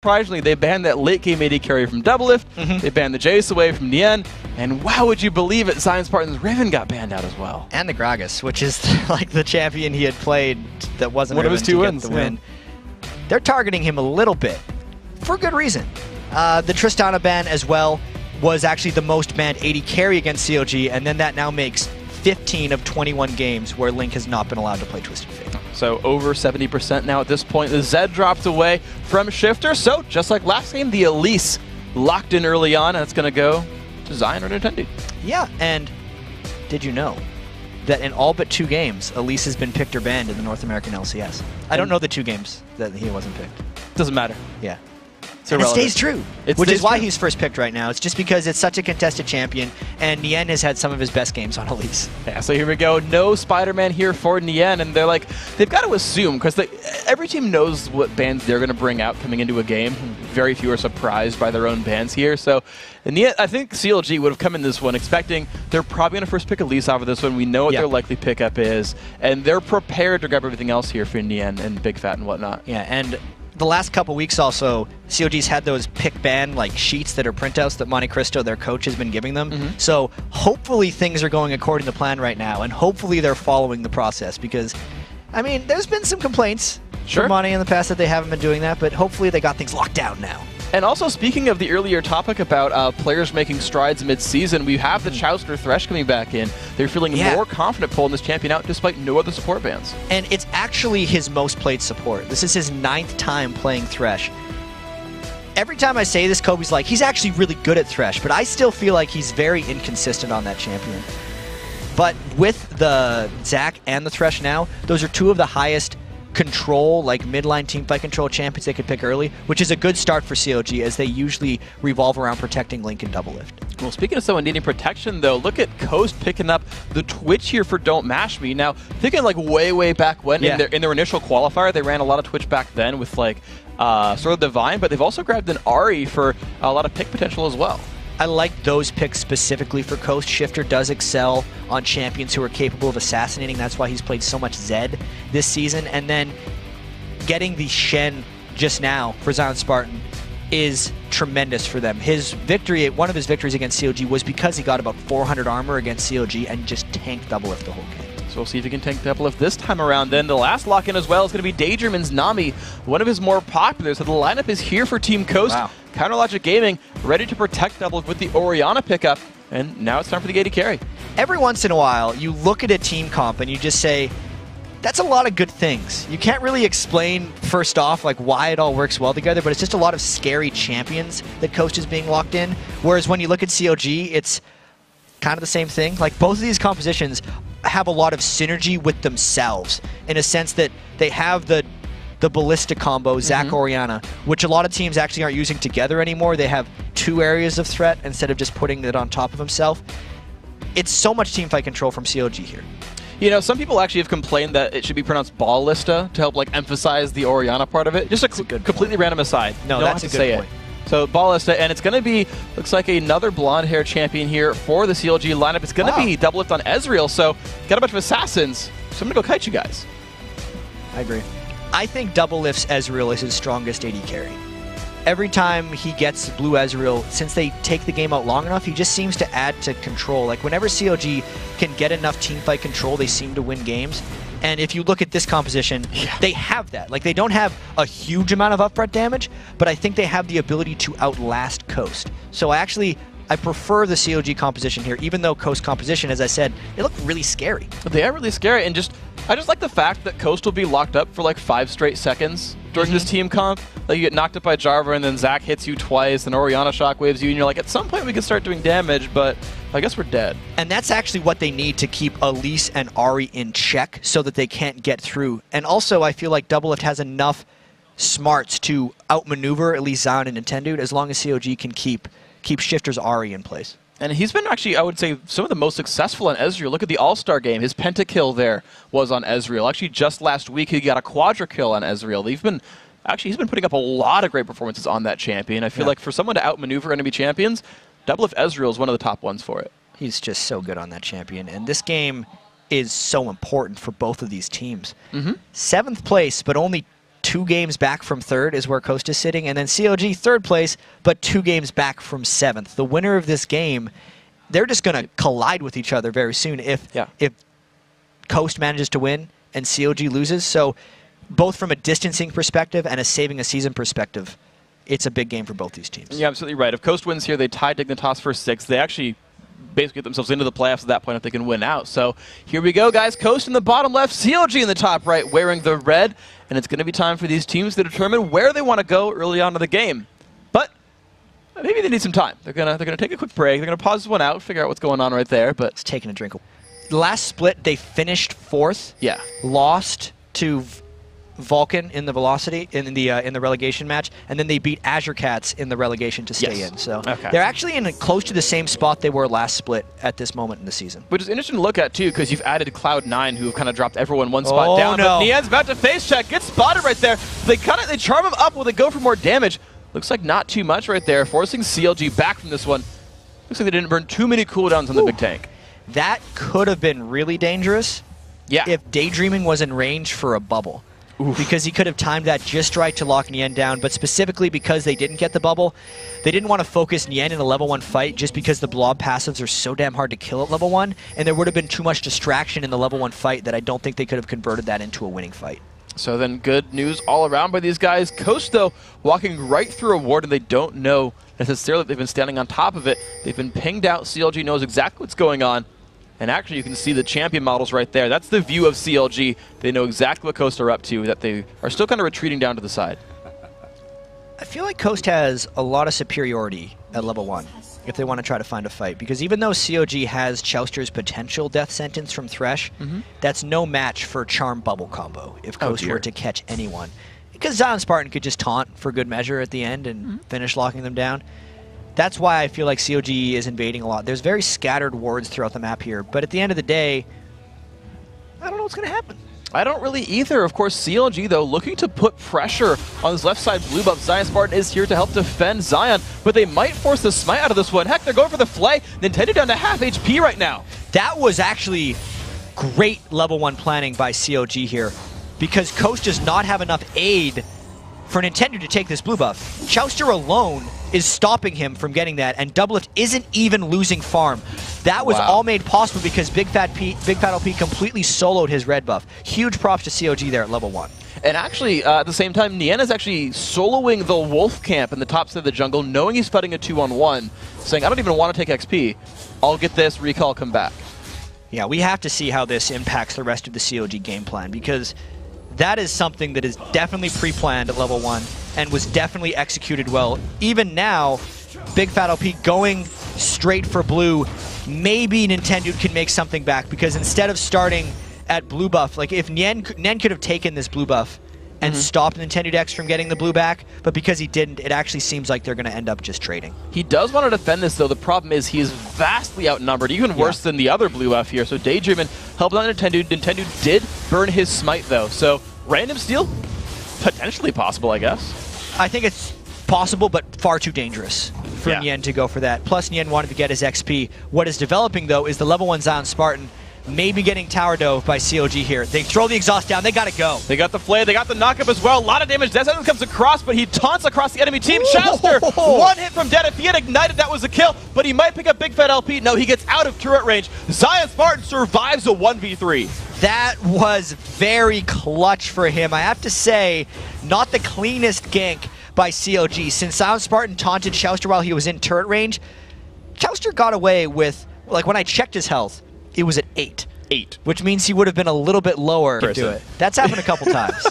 surprisingly, they banned that late game AD carry from Doublelift. They banned the Jace away from Nien. And wow, would you believe it, Zion Spartan's Riven got banned out as well. And the Gragas, which is like the champion he had played that wasn't one of his 2 wins. The win. They're targeting him a little bit for good reason. The Tristana ban as well was actually the most banned AD carry against CLG, and then that now makes 15 of 21 games where Link has not been allowed to play Twisted Fate. So over 70% now at this point. The Zed dropped away from Shifter, so just like last game, the Elise locked in early on, and it's going to go to Zion or Nintendo. Yeah, and did you know that in all but 2 games, Elise has been picked or banned in the North American LCS? I don't know the 2 games that he wasn't picked. Doesn't matter. Yeah. And it stays true, which is why he's first picked right now. It's just because it's such a contested champion, and Nien has had some of his best games on Elise. Yeah, so here we go. No Spider-Man here for Nien, and they're like, they've got to assume, because every team knows what bans they're going to bring out coming into a game. Very few are surprised by their own bans here. So Nien, I think CLG would have come in this one expecting they're probably going to first pick Elise off of this one. We know what their likely pickup is, and they're prepared to grab everything else here for Nien and Big Fat and whatnot. Yeah, and the last couple weeks also, CLG's had those pick ban like sheets that are printouts that Monte Cristo, their coach, has been giving them. So hopefully things are going according to plan right now, and hopefully they're following the process, because, I mean, there's been some complaints from Monte in the past that they haven't been doing that, but hopefully they got things locked down now. And also, speaking of the earlier topic about players making strides mid-season, we have the Chouster Thresh coming back in. They're feeling more confident pulling this champion out despite no other support bans. And it's actually his most played support. This is his 9th time playing Thresh. Every time I say this, Kobe's like, he's actually really good at Thresh, but I still feel like he's very inconsistent on that champion. But with the Zac and the Thresh now, those are 2 of the highest control, like midline teamfight control champions they could pick early, which is a good start for CLG, as they usually revolve around protecting Link and Doublelift. Well, speaking of someone needing protection, though, look at Coast picking up the Twitch here for Don't Mash Me. Now, thinking like way back when, in their initial qualifier, they ran a lot of Twitch back then with like sort of Divine, but they've also grabbed an Ahri for a lot of pick potential as well. I like those picks specifically for Coast. Shifter does excel on champions who are capable of assassinating. That's why he's played so much Zed this season. And then getting the Shen just now for Zion Spartan is tremendous for them. His victory, one of his victories against CLG, was because he got about 400 armor against CLG and just tanked Doublelift the whole game. So we'll see if he can tank Doublelift this time around. Then the last lock-in as well is going to be Daydreamin's Nami, one of his more popular. So the lineup is here for Team Coast. Wow. Counterlogic Gaming ready to protect Doublelift with the Orianna pickup. And now it's time for the AD carry. Every once in a while, you look at a team comp and you just say, that's a lot of good things. You can't really explain, first off, like why it all works well together, but it's just a lot of scary champions that Coast is being locked in. Whereas when you look at CLG, it's kind of the same thing. Like, both of these compositions have a lot of synergy with themselves, in a sense that they have the Ballista combo, Zac Orianna, which a lot of teams actually aren't using together anymore. They have 2 areas of threat instead of just putting it on top of himself. It's so much teamfight control from CLG here. You know, some people actually have complained that it should be pronounced Ballista to help like emphasize the Orianna part of it. Just a completely random aside. No, that's a good point. So Ballista, and it's going to be, looks like another blonde hair champion here for the CLG lineup. It's going to be Doublelift on Ezreal, so got a bunch of assassins. So I'm going to go kite you guys. I agree. I think Doublelift's Ezreal is his strongest AD carry. Every time he gets blue Ezreal, since they take the game out long enough, he just seems to add to control. Like, whenever CLG can get enough teamfight control, they seem to win games. And if you look at this composition, they have that. Like, they don't have a huge amount of upfront damage, but I think they have the ability to outlast Coast. So I prefer the CLG composition here, even though Coast composition, as I said, they look really scary. They are really scary, and I just like the fact that Coast will be locked up for like 5 straight seconds during this team comp. Like, you get knocked up by Jarvan, and then Zac hits you twice, and Orianna shockwaves you, and you're like, at some point we can start doing damage, but I guess we're dead. And that's actually what they need to keep Elise and Ahri in check so that they can't get through. And also, I feel like Doublelift has enough smarts to outmaneuver at least Zion and Nintendo, as long as CLG can keep Shifter's Ahri in place. And he's been actually, I would say, some of the most successful on Ezreal. Look at the All-Star game. His pentakill there was on Ezreal. Actually, just last week, he got a quadra kill on Ezreal. He's been putting up a lot of great performances on that champion. I feel like for someone to outmaneuver enemy champions, Doublelift Ezreal is one of the top ones for it. He's just so good on that champion. And this game is so important for both of these teams. 7th place, but only 2 games back from 3rd is where Coast is sitting, and then CLG 3rd place, but 2 games back from 7th. The winner of this game, they're just going to collide with each other very soon if Coast manages to win and CLG loses. So both from a distancing perspective and a saving a season perspective, it's a big game for both these teams. You're absolutely right. If Coast wins here, they tie Dignitas for 6th. They actually basically get themselves into the playoffs at that point if they can win out. So here we go, guys. Coast in the bottom left, CLG in the top right, wearing the red. And it's going to be time for these teams to determine where they want to go early on in the game. But maybe they need some time. They're gonna take a quick break. They're gonna pause this one out, figure out what's going on right there. But it's taking a drink. The last split, they finished 4th. Yeah. Lost to Vulcan in the Velocity in the relegation match, and then they beat Azure Cats in the relegation to stay in. So they're actually in close to the same spot they were last split at this moment in the season. Which is interesting to look at too, because you've added Cloud9, who have kind of dropped everyone one spot down. No. But Nian's about to face check, gets spotted right there. They charm him up. Will they go for more damage? Looks like not too much right there, forcing CLG back from this one. Looks like they didn't burn too many cooldowns on the big tank. That could have been really dangerous. Yeah. If Daydreaming was in range for a bubble. Oof. Because he could have timed that just right to lock Nien down, but specifically because they didn't get the bubble, they didn't want to focus Nien in a level 1 fight just because the blob passives are so damn hard to kill at level 1, and there would have been too much distraction in the level 1 fight that I don't think they could have converted that into a winning fight. So then good news all around by these guys. Coast, though, walking right through a ward, and they don't know necessarily that they've been standing on top of it. They've been pinged out. CLG knows exactly what's going on. And actually, you can see the champion models right there. That's the view of CLG. They know exactly what Coast are up to, that they are still kind of retreating down to the side. I feel like Coast has a lot of superiority at level 1 if they want to try to find a fight. Because even though CLG has Chouster's potential death sentence from Thresh, that's no match for Charm Bubble combo if Coast were to catch anyone. Because Zion Spartan could just taunt for good measure at the end and finish locking them down. That's why I feel like CLG is invading a lot. There's very scattered wards throughout the map here, but at the end of the day, I don't know what's going to happen. I don't really either. Of course, CLG, though, looking to put pressure on this left side blue buff. Zion Spartan is here to help defend Zion, but they might force the smite out of this one. Heck, they're going for the flay. Nintendo down to half HP right now. That was actually great level 1 planning by CLG here, because Coast does not have enough aid for Nintendo to take this blue buff. Chouster alone is stopping him from getting that, and Doublelift isn't even losing farm. That was all made possible because Big Fat LP completely soloed his red buff. Huge props to CLG there at level 1. And actually, at the same time, Nien is actually soloing the Wolf camp in the top side of the jungle, knowing he's fighting a 2-on-1, saying, I don't even want to take XP. I'll get this, recall, come back. Yeah, we have to see how this impacts the rest of the CLG game plan, because that is something that is definitely pre-planned at level 1 and was definitely executed well. Even now, Big Fat LP going straight for blue, maybe Nintendo can make something back, because instead of starting at blue buff, like if Nien could have taken this blue buff and stopped Nintendo Dex from getting the blue back, but because he didn't, it actually seems like they're going to end up just trading. He does want to defend this, though. The problem is he is vastly outnumbered, even worse than the other blue buff here. So Daydreamin helped out Nintendo. Nintendo did burn his smite, though. So random steal, potentially possible, I guess. I think it's possible, but far too dangerous for Nien to go for that. Plus, Nien wanted to get his XP. What is developing, though, is the level 1 Zion Spartan maybe getting tower dove by CLG here. They throw the exhaust down. They got to go. They got the flay. They got the knockup as well. A lot of damage. Death Sentence comes across, but he taunts across the enemy team. Chouster, one hit from dead. If he had ignited, that was a kill, but he might pick up Big Fat LP. No, he gets out of turret range. Zion Spartan survives a 1v3. That was very clutch for him. I have to say, not the cleanest gank by CLG. Since Zion Spartan taunted Chouster while he was in turret range, Chouster got away with, like when I checked his health, it was at 8. 8. Which means he would have been a little bit lower to do it. That's happened a couple times.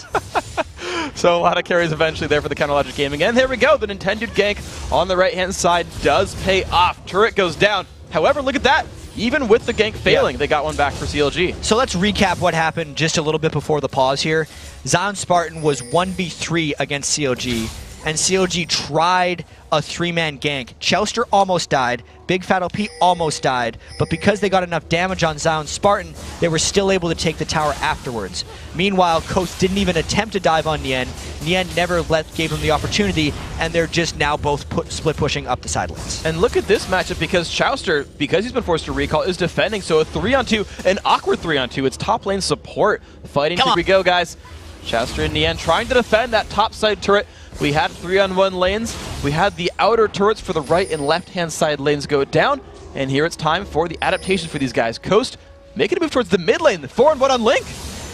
So a lot of carries eventually there for the Counter Logic Gaming. And there we go. The Nintendo gank on the right-hand side does pay off. Turret goes down. However, look at that. Even with the gank failing, they got one back for CLG. So let's recap what happened just a little bit before the pause here. Zion Spartan was 1v3 against CLG, and CLG tried a 3-man gank. Chouster almost died. Big Fat LP almost died. But because they got enough damage on Zion Spartan, they were still able to take the tower afterwards. Meanwhile, Coast didn't even attempt to dive on Nien. Nien never gave him the opportunity, and they're just now both split pushing up the side lanes. And look at this matchup, because Chouster, because he's been forced to recall, is defending. So a 3-on-2, an awkward 3-on-2. It's top lane support fighting. Here we go, guys. Chester and Nian trying to defend that top side turret. We had 3-on-1 lanes. We had the outer turrets for the right and left-hand side lanes go down. And here it's time for the adaptation for these guys. Coast making a move towards the mid lane, the 4-on-1 on Link.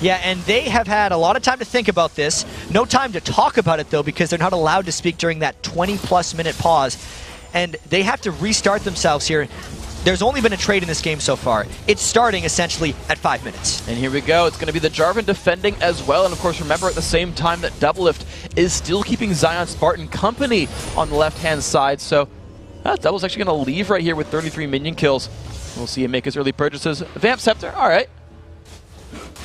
Yeah, and they have had a lot of time to think about this. No time to talk about it, though, because they're not allowed to speak during that 20-plus minute pause. And they have to restart themselves here. There's only been a trade in this game so far. It's starting, essentially, at 5 minutes. And here we go. It's going to be the Jarvan defending as well. And, of course, remember at the same time that Doublelift is still keeping Zion Spartan company on the left-hand side. So Double's actually going to leave right here with 33 minion kills. We'll see him make his early purchases. Vamp Scepter, all right.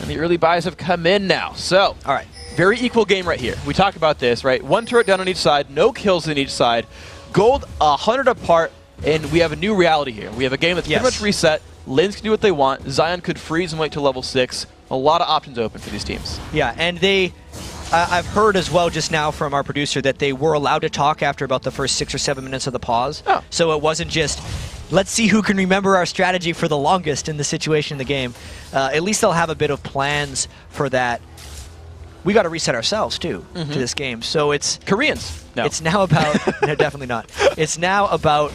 And the early buys have come in now. So, all right, very equal game right here. We talk about this, right? One turret down on each side, no kills on each side. Gold 100 apart, and we have a new reality here. We have a game that's pretty much reset. Lanes can do what they want. Zion could freeze and wait till level 6. A lot of options open for these teams. Yeah, and they... I've heard as well just now from our producer that they were allowed to talk after about the first 6 or 7 minutes of the pause. Oh. So it wasn't just, let's see who can remember our strategy for the longest in the situation in the game. At least they'll have a bit of plans for that. We got to reset ourselves, too, to this game. So it's... Koreans. No. It's now about... no, definitely not. It's now about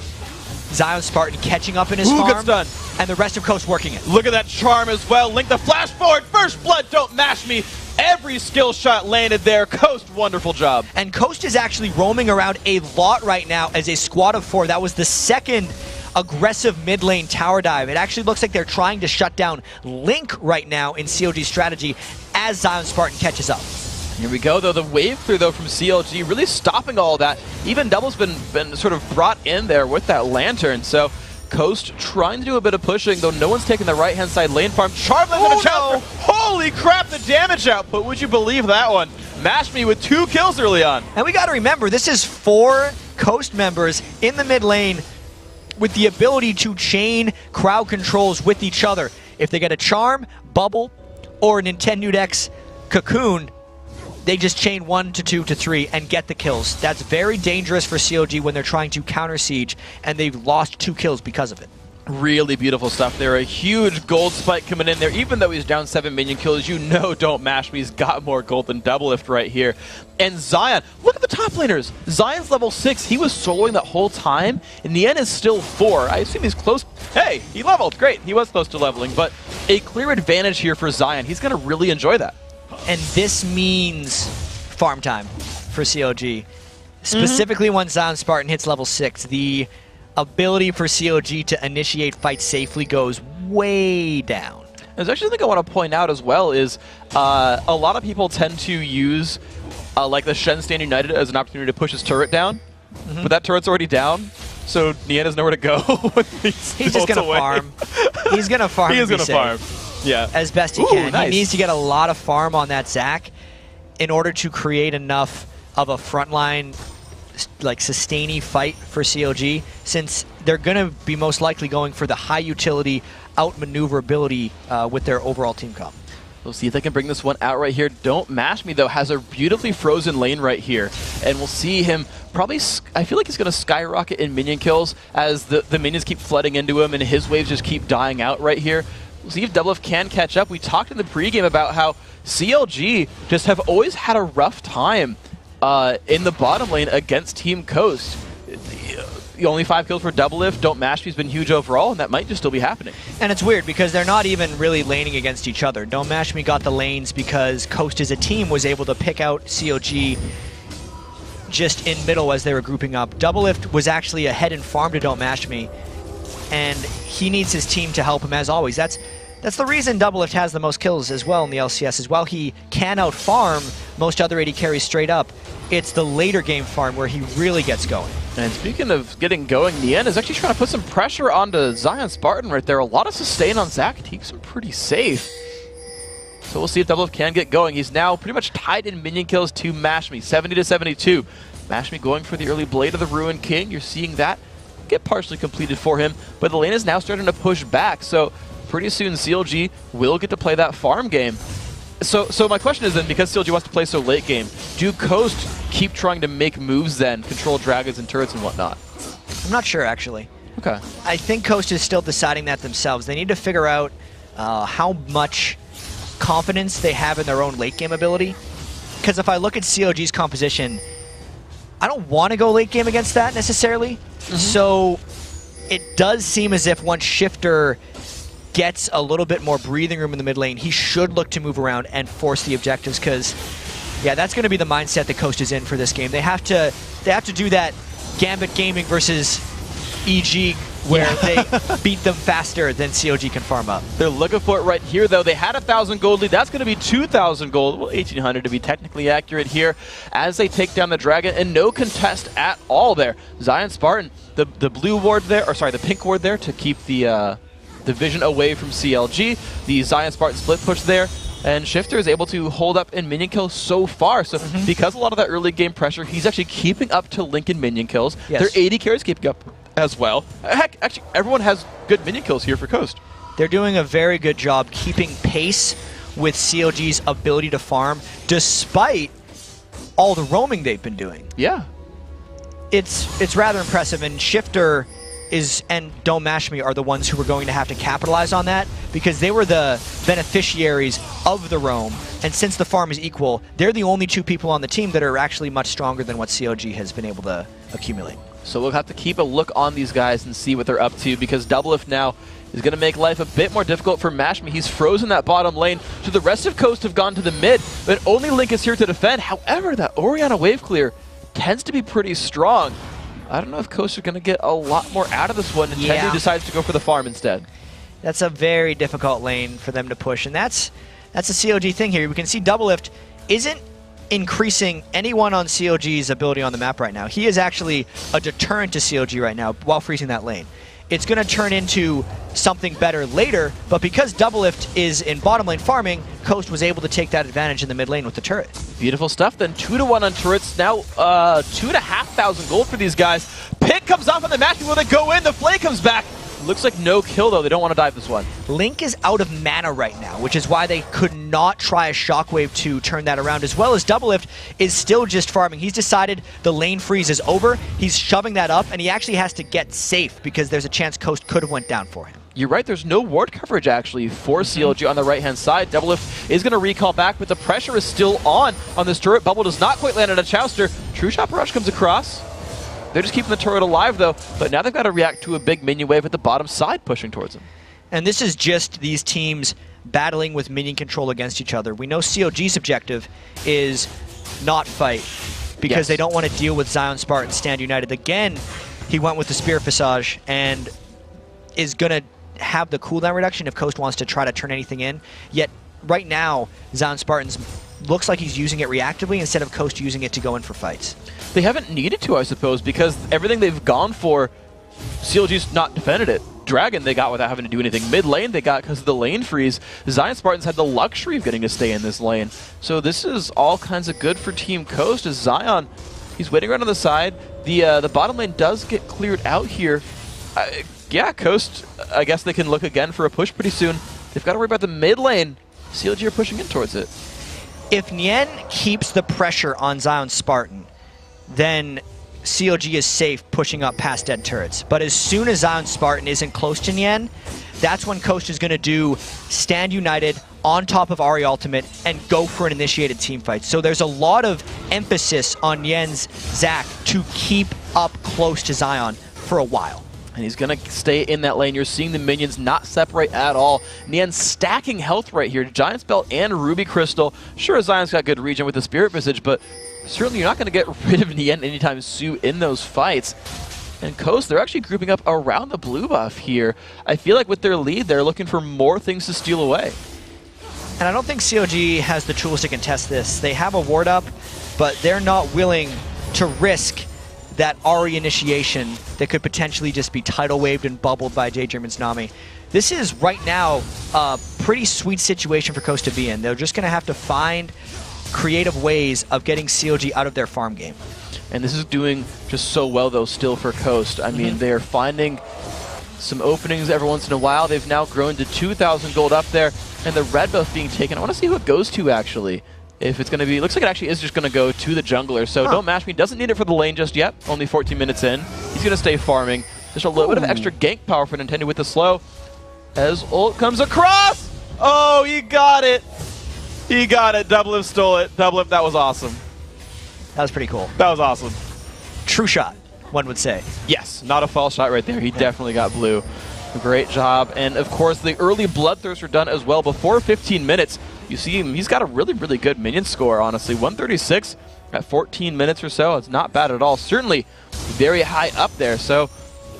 Zion Spartan catching up in his farm. Gets done. And the rest of Coast working it. Look at that charm as well. Link the flash forward. First blood, don't mash me. Every skill shot landed there. Coast, wonderful job. And Coast is actually roaming around a lot right now as a squad of 4. That was the second aggressive mid lane tower dive. It actually looks like they're trying to shut down Link right now in CLG strategy as Zion Spartan catches up. Here we go, though. The wave clear, though, from CLG really stopping all that. Even Double's been sort of brought in there with that lantern. So Coast trying to do a bit of pushing, though no one's taking the right-hand side lane farm. Charmless in a challenge. Holy crap, the damage output. Would you believe that one? Mashed me with 2 kills early on. And we got to remember, this is 4 Coast members in the mid lane with the ability to chain crowd controls with each other. If they get a Charm, Bubble, or an Nintendo X Cocoon, they just chain 1 to 2 to 3 and get the kills. That's very dangerous for CLG when they're trying to counter siege, and they've lost 2 kills because of it. Really beautiful stuff there. A huge gold spike coming in there. Even though he's down 7 minion kills, you know don't mash me. He's got more gold than Doublelift right here. And Zion, look at the top laners. Zion's level 6. He was soloing that whole time. And Nian is still 4. I assume he's close. Hey, he leveled. Great. He was close to leveling. But a clear advantage here for Zion. He's going to really enjoy that. And this means farm time for CLG. Specifically when Zion Spartan hits level 6. The ability for CLG to initiate fights safely goes way down. There's actually something I want to point out as well is a lot of people tend to use like the Shen Stand United as an opportunity to push his turret down, but that turret's already down, so Nian has nowhere to go. He's just going to farm. He's going to farm. He is going to farm. Yeah. As best he can. Nice. He needs to get a lot of farm on that Zac in order to create enough of a frontline like sustaining fight for CLG, since they're going to be most likely going for the high utility outmaneuverability with their overall team comp. We'll see if they can bring this one out right here. Don't Mash Me, though, has a beautifully frozen lane right here. And we'll see him probably, I feel like he's going to skyrocket in minion kills as the minions keep flooding into him and his waves just keep dying out right here. We'll see if Doublelift can catch up. We talked in the pregame about how CLG just have always had a rough time in the bottom lane against Team Coast. Only 5 kills for Doublelift. Don't Mash Me's been huge overall, and that might just still be happening. And it's weird because they're not even really laning against each other. Don't Mash Me got the lanes because Coast as a team was able to pick out CLG just in middle as they were grouping up. Doublelift was actually ahead in farm to Don't Mash Me, and he needs his team to help him as always. That's the reason Doublelift has the most kills as well in the LCS. As well, he can out-farm most other AD carries straight up. It's the later game farm where he really gets going. And speaking of getting going, Nian is actually trying to put some pressure onto Zion Spartan right there. A lot of sustain on Zac keeps him pretty safe. So we'll see if Doublelift can get going. He's now pretty much tied in minion kills to Mash Me, 70 to 72. Mash Me going for the early Blade of the Ruined King. You're seeing that get partially completed for him, but the lane is now starting to push back. So pretty soon CLG will get to play that farm game. So my question is then, because CLG wants to play so late game, do Coast keep trying to make moves then, control dragons and turrets and whatnot? I'm not sure, actually. Okay. I think Coast is still deciding that themselves. They need to figure out how much confidence they have in their own late game ability because if I look at CLG's composition, I don't want to go late game against that necessarily. So it does seem as if once Shifter gets a little bit more breathing room in the mid lane, he should look to move around and force the objectives, because yeah, that's going to be the mindset that Coast is in for this game. They have to do that Gambit Gaming versus EG where they beat them faster than CLG can farm up. They're looking for it right here, though. They had 1,000 gold lead. That's going to be 2,000 gold. Well, 1,800 to be technically accurate here as they take down the Dragon, and no contest at all there. Zion Spartan, the blue ward there, or sorry, the pink ward there to keep the vision away from CLG. The Zion Spartan split push there, and Shifter is able to hold up in minion kills so far. So because a lot of that early game pressure, he's actually keeping up to Lincoln minion kills. Their 80 carries keeping up as well. Heck, actually, everyone has good minion kills here for Coast. They're doing a very good job keeping pace with CLG's ability to farm, despite all the roaming they've been doing. Yeah. It's rather impressive, and Shifter and Don't Mash Me are the ones who are going to have to capitalize on that, because they were the beneficiaries of the roam, and since the farm is equal, they're the only two people on the team that are actually much stronger than what CLG has been able to accumulate. So we'll have to keep a look on these guys and see what they're up to, because Doublelift now is going to make life a bit more difficult for Mash Me. He's frozen that bottom lane, so the rest of Coast have gone to the mid, but only Link is here to defend. However, that Orianna wave clear tends to be pretty strong. I don't know if Coast are going to get a lot more out of this one, and Tendu decides to go for the farm instead. That's a very difficult lane for them to push, and that's a CLG thing here. We can see Doublelift isn't increasing anyone on CLG's ability on the map right now. He is actually a deterrent to CLG right now while freezing that lane. It's going to turn into something better later, but because Doublelift is in bottom lane farming, Coast was able to take that advantage in the mid lane with the turret. Beautiful stuff then. 2-1 on turrets. Now 2,500 gold for these guys. Pick comes off on the match before they go in. The Flay comes back. Looks like no kill, though. They don't want to dive this one. Link is out of mana right now, which is why they could not try a Shockwave to turn that around, as well as Doublelift is still just farming. He's decided the lane freeze is over. He's shoving that up, and he actually has to get safe because there's a chance Coast could have went down for him. You're right. There's no ward coverage, actually, for CLG on the right-hand side. Doublelift is going to recall back, but the pressure is still on this turret. Bubble does not quite land on a Chouster. True Shot Rush comes across. They're just keeping the turret alive, though, but now they've got to react to a big minion wave at the bottom side pushing towards them. And this is just these teams battling with minion control against each other. We know CLG's objective is not fight, because they don't want to deal with Zion Spartan stand united. Again, he went with the Spirit Visage and is going to have the cooldown reduction if Coast wants to try to turn anything in. Yet, right now, Zion Spartan's looks like he's using it reactively instead of Coast using it to go in for fights. They haven't needed to, I suppose, because everything they've gone for, CLG's not defended it. Dragon they got without having to do anything. Mid lane they got because of the lane freeze. Zion Spartans had the luxury of getting to stay in this lane. So this is all kinds of good for Team Coast as Zion, he's waiting around on the side. The bottom lane does get cleared out here. Yeah, Coast, I guess they can look again for a push pretty soon. They've got to worry about the mid lane. CLG are pushing in towards it. If Nien keeps the pressure on Zion Spartan, then CLG is safe pushing up past dead turrets. But as soon as Zion Spartan isn't close to Nien, that's when Coast is going to do stand united on top of Ahri ultimate and go for an initiated team fight. So there's a lot of emphasis on Nien's Zac to keep up close to Zion for a while. And he's going to stay in that lane. You're seeing the minions not separate at all. Nien stacking health right here. Giant's Belt and Ruby Crystal. Sure, Zion's got good regen with the Spirit Visage, but certainly you're not going to get rid of Nien anytime soon in those fights. And Coast, they're actually grouping up around the blue buff here. I feel like with their lead, they're looking for more things to steal away. And I don't think CLG has the tools to contest this. They have a ward up, but they're not willing to risk that Ahri initiation that could potentially just be tidal waved and bubbled by J. German's Nami. This is right now a pretty sweet situation for Coast to be in. They're just going to have to find creative ways of getting CLG out of their farm game. And this is doing just so well, though, still for Coast. I mean, they're finding some openings every once in a while. They've now grown to 2,000 gold up there, and the red buff being taken. I want to see who it goes to, actually. If it's going to be, looks like it actually is just going to go to the jungler. So Don't Mash Me doesn't need it for the lane just yet. Only 14 minutes in. He's going to stay farming. Just a little bit of extra gank power for Nintendo with the slow. As ult comes across. Oh, you got it. He got it. Doublelift stole it. Doublelift, that was awesome. That was pretty cool. That was awesome. True shot, one would say. Yes, not a false shot right there. He definitely got blue. Great job. And of course, the early Bloodthirsts were done as well. Before 15 minutes, you see him, he's got a really, really good minion score, honestly. 136 at 14 minutes or so. It's not bad at all. Certainly very high up there. So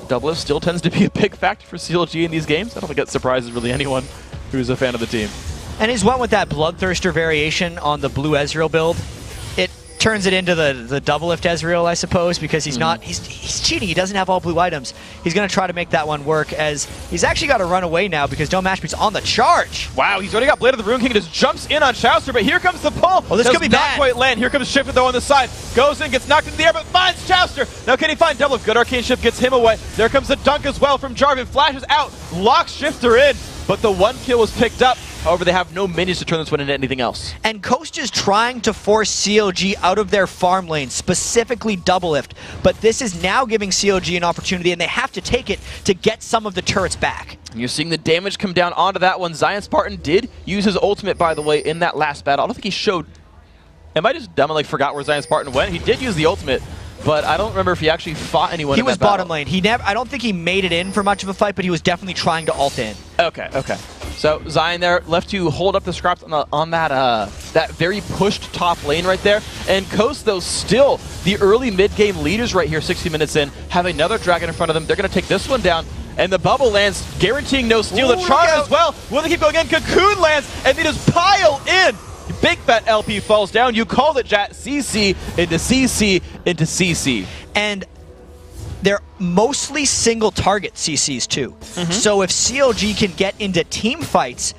Doublelift still tends to be a big factor for CLG in these games. I don't think that surprises really anyone who's a fan of the team. And he's went with that Bloodthirster variation on the blue Ezreal build. It turns it into the Doublelift Ezreal, I suppose, because he's not, he's cheating. He doesn't have all blue items. He's going to try to make that one work, as he's actually got to run away now because Dome Mashbeat's on the charge. Wow, he's already got Blade of the Rune King, just jumps in on Chaucer, but here comes the pull. Oh, this could be not bad. Quite land. Here comes Shifter though on the side. Goes in, gets knocked into the air, but finds Chaucer. Now can he find Doublelift? Good Arcane Shift gets him away. There comes the dunk as well from Jarvan. Flashes out, locks Shifter in, but the one kill was picked up. However, they have no minions to turn this one into anything else. And Coast is trying to force CLG out of their farm lane, specifically Doublelift. But this is now giving CLG an opportunity, and they have to take it to get some of the turrets back. You're seeing the damage come down onto that one. Zion Spartan did use his ultimate, by the way, in that last battle. I don't think he showed... Am I just dumb and like forgot where Zion Spartan went? He did use the ultimate, but I don't remember if he actually fought anyone in that battle. He was bottom lane. He never. I don't think he made it in for much of a fight, but he was definitely trying to ult in. Okay, okay. So Zion there left to hold up the scraps on that very pushed top lane right there. And Coast, though, still the early mid-game leaders right here, 60 minutes in, have another dragon in front of them. They're going to take this one down. And the bubble lands, guaranteeing no steal. The charm as well. Will they keep going in? Cocoon lands, and they just pile in. Big fat LP falls down. You called it, Jat. CC into CC into CC. And they're mostly single target CCs too. So if CLG can get into team fights,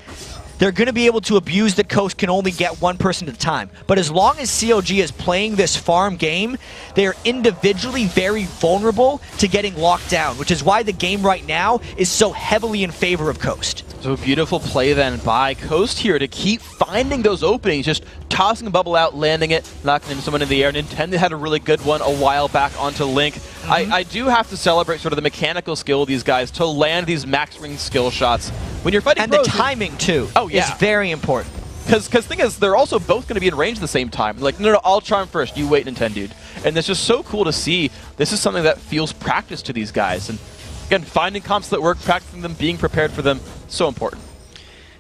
they're going to be able to abuse that Coast can only get one person at a time. But as long as CLG is playing this farm game, they're individually very vulnerable to getting locked down, which is why the game right now is so heavily in favor of Coast. So a beautiful play then by Coast here to keep finding those openings, just tossing a bubble out, landing it, knocking into someone in the air. Nintendo had a really good one a while back onto Link. I do have to celebrate sort of the mechanical skill of these guys to land these max ring skill shots. When you're fighting pros, the timing too is very important. Because the thing is, they're also both going to be in range at the same time. Like, no, I'll charm first, you wait, Nintendo dude. And it's just so cool to see. This is something that feels practice to these guys. And again, finding comps that work, practicing them, being prepared for them, so important.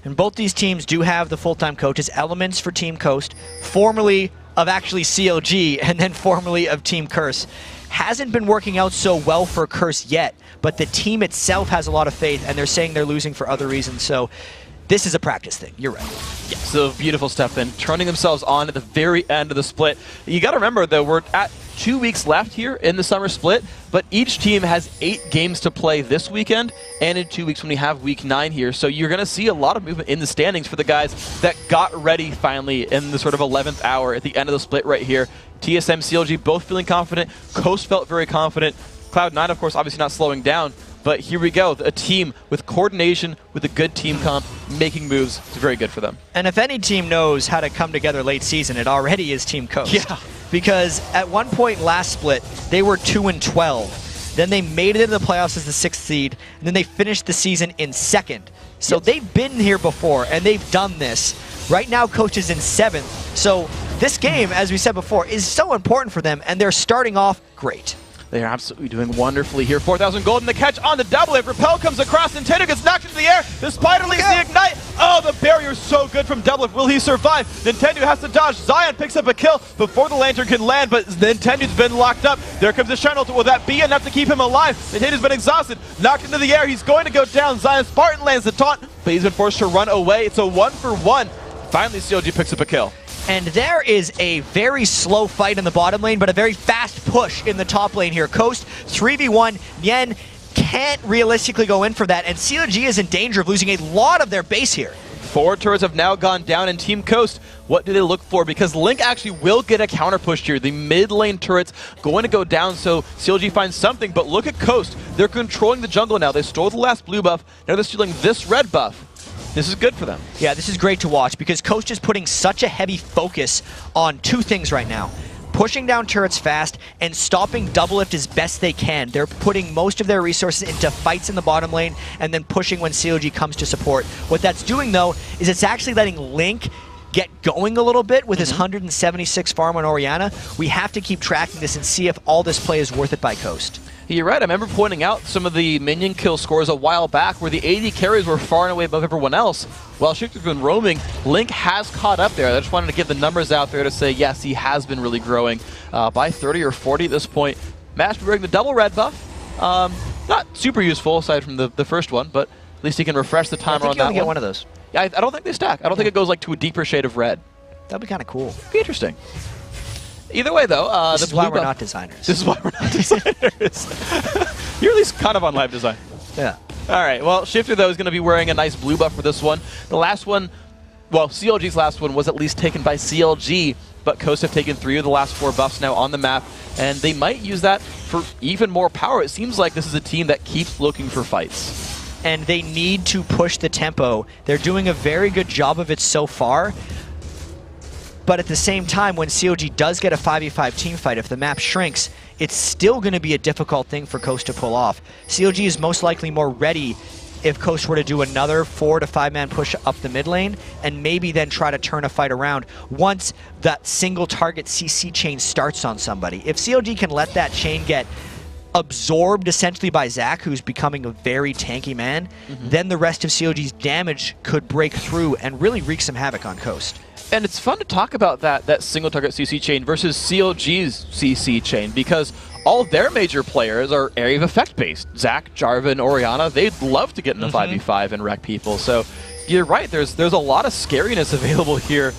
And both these teams do have the full-time coaches. Elements for Team Coast, formerly of actually CLG, and then formerly of Team Curse. Hasn't been working out so well for Curse yet, but the team itself has a lot of faith, and they're saying they're losing for other reasons. So this is a practice thing. You're right. Yeah, so beautiful stuff then. Turning themselves on at the very end of the split. You got to remember, though, we're at 2 weeks left here in the summer split, but each team has 8 games to play this weekend and in 2 weeks when we have week 9 here. So you're going to see a lot of movement in the standings for the guys that got ready finally in the sort of 11th hour at the end of the split right here. TSM, CLG both feeling confident. Coast felt very confident. Cloud9, of course, obviously not slowing down. But here we go, a team with coordination, with a good team comp, making moves. It's very good for them. And if any team knows how to come together late season, it already is Team Coast. Yeah. Because at one point last split, they were 2-12. Then they made it into the playoffs as the 6th seed, and then they finished the season in 2nd. So they've been here before, and they've done this. Right now, Coach is in 7th. So this game, as we said before, is so important for them, and they're starting off great. They are absolutely doing wonderfully here. 4,000 gold in the catch on the Doublelift. Repel comes across. Nintendo gets knocked into the air. The Spider leaves the Ignite. Oh, the barrier's so good from Doublelift. Will he survive? Nintendo has to dodge. Zion picks up a kill before the Lantern can land, but Nintendo's been locked up. There comes the Shine Ult. Will that be enough to keep him alive? Nintendo's been exhausted. Knocked into the air. He's going to go down. Zion Spartan lands the taunt, but he's been forced to run away. It's a 1-for-1. Finally, CLG picks up a kill. And there is a very slow fight in the bottom lane, but a very fast push in the top lane here. Coast, 3v1. Yen can't realistically go in for that, and CLG is in danger of losing a lot of their base here. 4 turrets have now gone down in Team Coast. What do they look for? Because Link actually will get a counter push here. The mid lane turret's going to go down, so CLG finds something, but look at Coast. They're controlling the jungle now. They stole the last blue buff. Now they're stealing this red buff. This is good for them. Yeah, this is great to watch because Coast is putting such a heavy focus on 2 things right now. Pushing down turrets fast and stopping Doublelift as best they can. They're putting most of their resources into fights in the bottom lane and then pushing when CLG comes to support. What that's doing, though, is it's actually letting Link get going a little bit with his 176 farm on Orianna. We have to keep tracking this and see if all this play is worth it by Coast. You're right. I remember pointing out some of the minion kill scores a while back where the AD carries were far and away above everyone else. While Shifter's been roaming, Link has caught up there. I just wanted to get the numbers out there to say, yes, he has been really growing by 30 or 40 at this point. Mash wearing the double red buff. Not super useful aside from the first one, but at least he can refresh the timer on that one. I think you only get one of those. Yeah, I don't think they stack. I don't think it goes like to a deeper shade of red. That'd be kind of cool. Be interesting. Either way, though, this is why we're not designers. This is why we're not designers. You're at least kind of on live design. Yeah. All right. Well, Shifter, though, is going to be wearing a nice blue buff for this one. The last one, well, CLG's last one was at least taken by CLG, but Coast have taken 3 of the last 4 buffs now on the map, and they might use that for even more power. It seems like this is a team that keeps looking for fights. And they need to push the tempo. They're doing a very good job of it so far. But at the same time, when CLG does get a 5v5 team fight, if the map shrinks, it's still going to be a difficult thing for Coast to pull off. CLG is most likely more ready if Coast were to do another 4 to 5 man push up the mid lane, and maybe then try to turn a fight around once that single target CC chain starts on somebody. If CLG can let that chain get absorbed essentially by Zac, who's becoming a very tanky man, then the rest of CLG's damage could break through and really wreak some havoc on Coast. And it's fun to talk about that single target CC chain versus CLG's CC chain, because all their major players are area of effect based. Zac, Jarvan, Orianna, they'd love to get in the 5v5 and wreck people. So you're right, there's a lot of scariness available here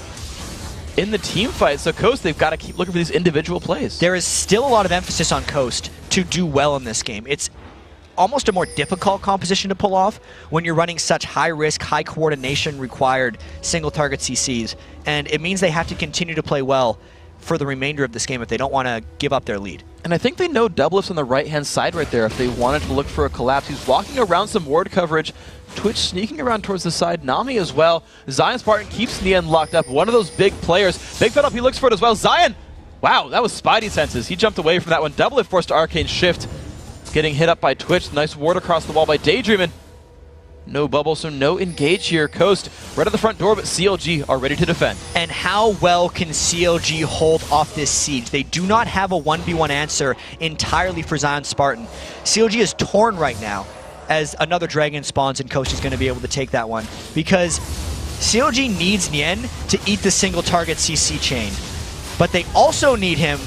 in the team fight. So Coast, they've got to keep looking for these individual plays. There is still a lot of emphasis on Coast to do well in this game. It's almost a more difficult composition to pull off when you're running such high risk, high coordination required single target CCs. And it means they have to continue to play well for the remainder of this game if they don't want to give up their lead. And I think they know Doublelift's on the right-hand side right there if they wanted to look for a collapse. He's walking around some ward coverage. Twitch sneaking around towards the side. Nami as well. Zion Spartan keeps Nian locked up. One of those big players. Big Fed up, he looks for it as well. Zion! Wow, that was Spidey senses. He jumped away from that one. Doublelift forced to Arcane Shift. Getting hit up by Twitch. Nice ward across the wall by Daydreamin'. No bubble, so no engage here. Coast right at the front door, but CLG are ready to defend. And how well can CLG hold off this siege? They do not have a 1v1 answer entirely for Zion Spartan. CLG is torn right now as another dragon spawns and Coast is going to be able to take that one, because CLG needs Nian to eat the single target CC chain, but they also need him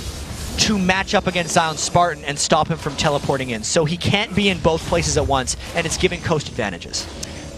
to match up against Zion Spartan and stop him from teleporting in. So he can't be in both places at once, and it's giving Coast advantages.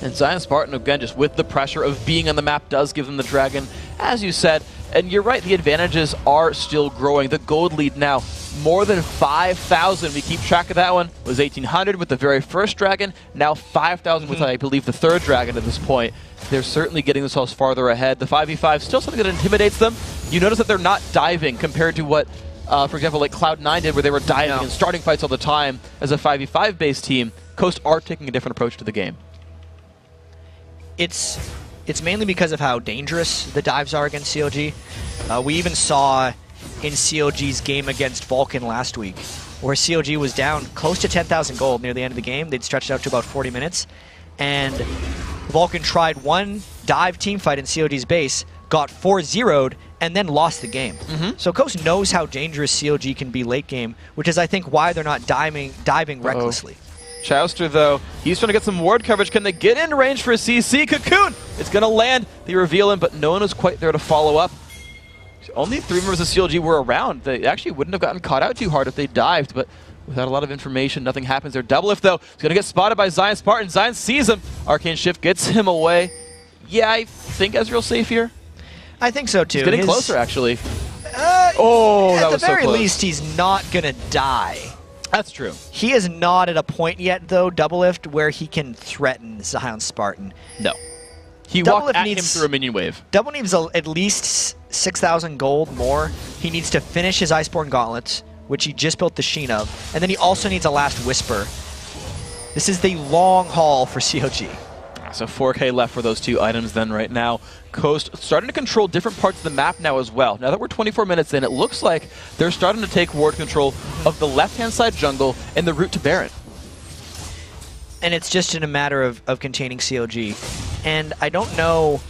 And Zion Spartan, again, just with the pressure of being on the map, does give them the dragon, as you said. And you're right, the advantages are still growing. The gold lead now, more than 5,000. We keep track of that one. It was 1,800 with the very first dragon, now 5,000 with, I believe, the third dragon at this point. They're certainly getting themselves farther ahead. The 5v5 still something that intimidates them. You notice that they're not diving compared to what for example, like Cloud9 did, where they were diving and starting fights all the time as a 5v5 based team. Coast are taking a different approach to the game. It's mainly because of how dangerous the dives are against CLG. We even saw in CLG's game against Vulcan last week, where CLG was down close to 10,000 gold near the end of the game. They'd stretched it out to about 40 minutes. And Vulcan tried one dive team fight in CLG's base, got 4-0'd, and then lost the game. So Coast knows how dangerous CLG can be late game, which is, I think, why they're not diving recklessly. Chouster, though, he's trying to get some ward coverage. Can they get in range for a CC? Cocoon! It's going to land. They reveal him, but no one was quite there to follow up. Only 3 members of CLG were around. They actually wouldn't have gotten caught out too hard if they dived, but without a lot of information, nothing happens there. Doublelift, though, is going to get spotted by Zion Spartan. Zion sees him. Arcane Shift gets him away. Yeah, I think Ezreal's safe here. I think so, too. He's getting closer, actually. That was so close. At the very least, he's not going to die. That's true. He is not at a point yet, though, Doublelift, where he can threaten Zion Spartan. No. He walked at him through a minion wave. Double needs at least 6,000 gold more. He needs to finish his Iceborne Gauntlets, which he just built the Sheen of, and then he also needs a Last Whisper. This is the long haul for CLG. So 4K left for those 2 items then right now. Coast starting to control different parts of the map now as well. Now that we're 24 minutes in, it looks like they're starting to take ward control of the left-hand side jungle and the route to Baron. And it's just in a matter of containing CLG. And I don't know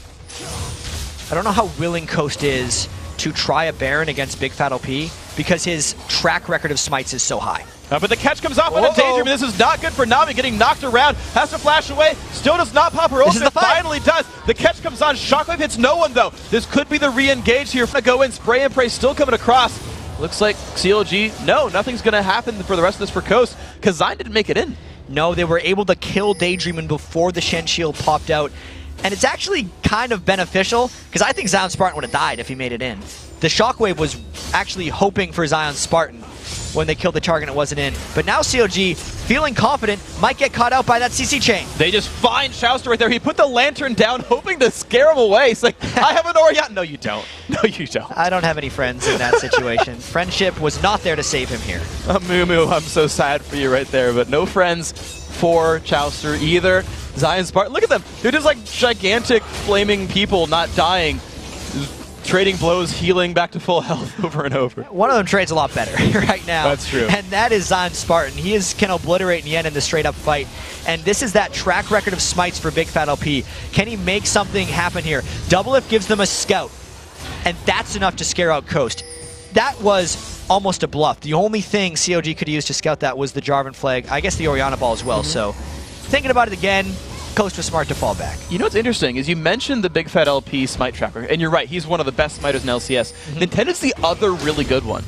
I don't know how willing Coast is to try a Baron against Big Fat LP because his track record of smites is so high. But the catch comes off on a danger. This is not good for Na'Vi, getting knocked around. Has to flash away. Still does not pop her ultimate. Finally does. The catch comes on. Shockwave hits no one, though. This could be the re-engage here. Go in. Spray and pray still coming across. Looks like CLG, no, nothing's going to happen for the rest of this for Coast, because Zion didn't make it in. No, they were able to kill Daydreamin' before the Shen Shield popped out. And it's actually kind of beneficial, because I think Zion Spartan would have died if he made it in. The Shockwave was actually hoping for Zion Spartan when they killed the target and it wasn't in. But now CLG, feeling confident, might get caught out by that CC chain. They just find Shouster right there. He put the lantern down, hoping to scare him away. It's like, I have an Orion. No, you don't. No, you don't. I don't have any friends in that situation. Friendship was not there to save him here. Moo, I'm so sad for you right there, but no friends for Chouster either. Zion Spartan, look at them. They're just like gigantic flaming people not dying. Trading blows, healing back to full health over and over. One of them trades a lot better right now. That's true. And that is Zion Spartan. He can obliterate Nien in the straight-up fight. And this is that track record of smites for Big Fat LP. Can he make something happen here? Doublelift gives them a scout, and that's enough to scare out Coast. That was almost a bluff. The only thing COG could use to scout that was the Jarvan flag. I guess the Orianna ball as well. So thinking about it again, Coast was smart to fall back. You know what's interesting is you mentioned the Big Fat LP smite tracker, and you're right, he's one of the best smiters in LCS. Nintendo's the other really good one.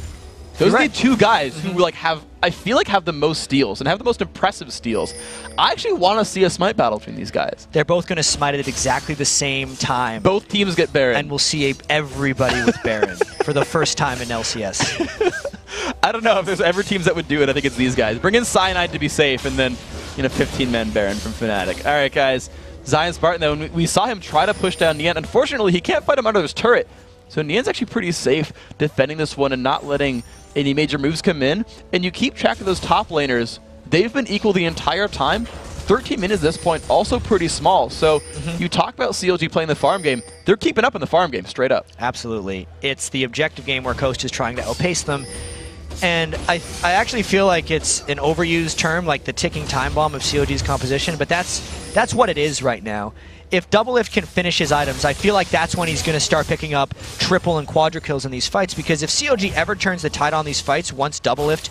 Those are the two guys who like I feel like have the most steals and have the most impressive steals. I actually want to see a smite battle between these guys. They're both going to smite it at exactly the same time. Both teams get Baron. And we'll see everybody with Baron for the first time in LCS. I don't know if there's ever teams that would do it. I think it's these guys. Bring in Cyanide to be safe, and then 15-man Baron from Fnatic. All right, guys. Zion Spartan, though, we saw him try to push down Nien. Unfortunately, he can't fight him under his turret. So Nien's actually pretty safe defending this one and not letting any major moves come in. And you keep track of those top laners. They've been equal the entire time. 13 minutes at this point, also pretty small. So you talk about CLG playing the farm game. They're keeping up in the farm game, straight up. Absolutely. It's the objective game where Coast is trying to outpace them. And I actually feel like it's an overused term, like the ticking time bomb of COG's composition, but that's what it is right now. If Doublelift can finish his items, I feel like that's when he's going to start picking up triple and quadra kills in these fights, because if COG ever turns the tide on these fights, once Doublelift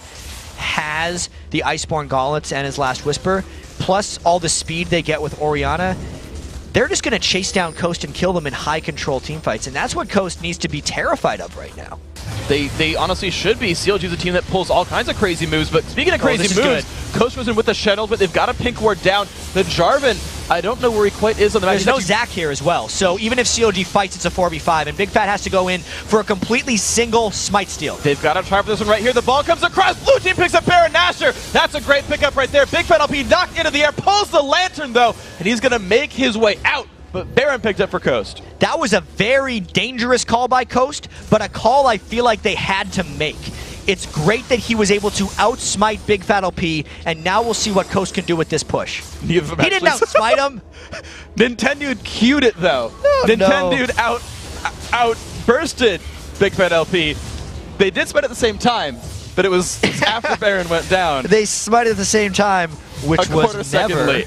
has the Iceborne Gauntlets and his Last Whisper, plus all the speed they get with Orianna, they're just going to chase down Coast and kill them in high control team fights, and that's what Coast needs to be terrified of right now. They honestly should be. CLG is a team that pulls all kinds of crazy moves, but speaking of crazy moves, Coast was in with the Shuttle, but they've got a pink ward down. The Jarvan, I don't know where he quite is on the map. There's no Zac here as well, so even if CLG fights, it's a 4v5, and Big Fat has to go in for a completely single smite steal. They've got to try for this one right here. The ball comes across. Blue team picks up Baron Nashor. That's a great pickup right there. Big Fat LP knocked into the air, pulls the lantern, though, and he's going to make his way out. But Baron picked up for Coast. That was a very dangerous call by Coast, but a call I feel like they had to make. It's great that he was able to outsmite Big Fat LP, and now we'll see what Coast can do with this push. He didn't outsmite him. Nintendo queued it, though. Oh, Nintendo out-bursted Big Fat LP. They did smite at the same time, but it was after Baron went down. They smited at the same time, which was never,